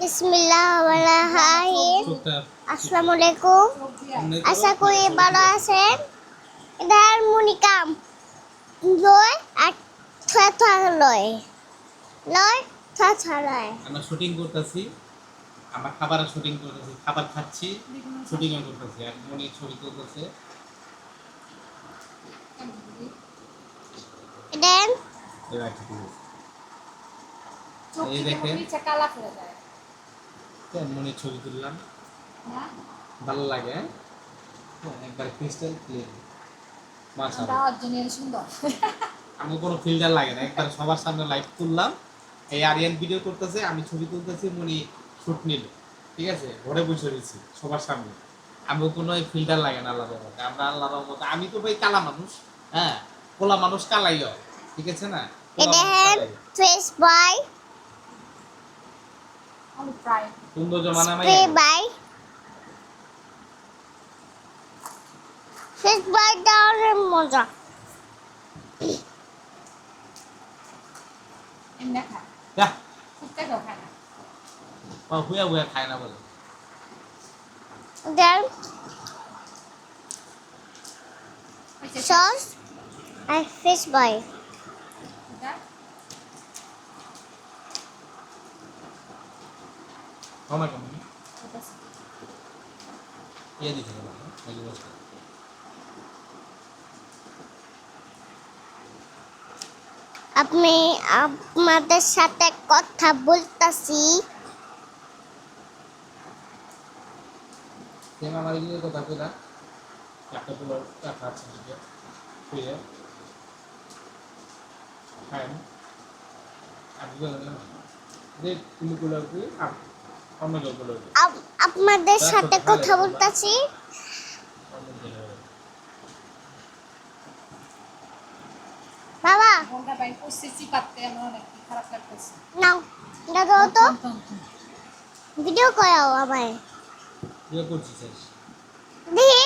বিসমিল্লাহিররহমানিররহিম। আসসালামু আলাইকুম। আশা করি ভালো আছেন। এটার মনিকাম লয় আর থা লয় লয় থা লয়। আমরা শুটিং করতেছি, আমরা খাবারের শুটিং করতেছি, খাবার খাচ্ছি, শুটিং করতেছি। আর মনি ছবি তুলতেছে। দেন এই দেখেন মনির ছবি তুললাম, ভালো লাগে। একবার ক্রিস্টাল ক্লিন, সুন্দর। আমি কোনো ফিল্টার লাগে না, একবার সবার সামনে লাইভ তুললাম। এই আরিয়ান ভিডিও করতেছে, আমি ছবি তুলতেছি, মনি শুট নিল। ঠিক আছে, ঘরে বসে রয়েছি সবার সামনে। আমি কোনো ফিল্টার লাগে না আল্লাহর রহমতে। আমরা আল্লাহর রহমতে, আমি তো ভাই কালা মানুষ, হ্যাঁ, পোলা মানুষ কালাই হয়, ঠিক আছে না? দেখেন ফেস বাই সুন্দর জমানা মাই স্প্রে বাই ফেস বাই দারুণ মজা। যা হুয়া হুয়া খায় না বলে। দেন সস আর ফিশ বাই। কমা কমা ইয়ে দিতে হবে নাকি বসে? আমি আপনাদের সাথে কথা বলতাছি। তেমন আমার এগুলো কথা কইলা একটা পুরো রাখা আছে দিকে কইয়া খায় না। আমি বললাম যে তুমি গুলো কি অন্য জলগুলো আপনাদের সাথে কথা বলতাছি। বাবা নাও দেখো তো ভিডিও করাও আমায় ইয়ে করছিস দেখি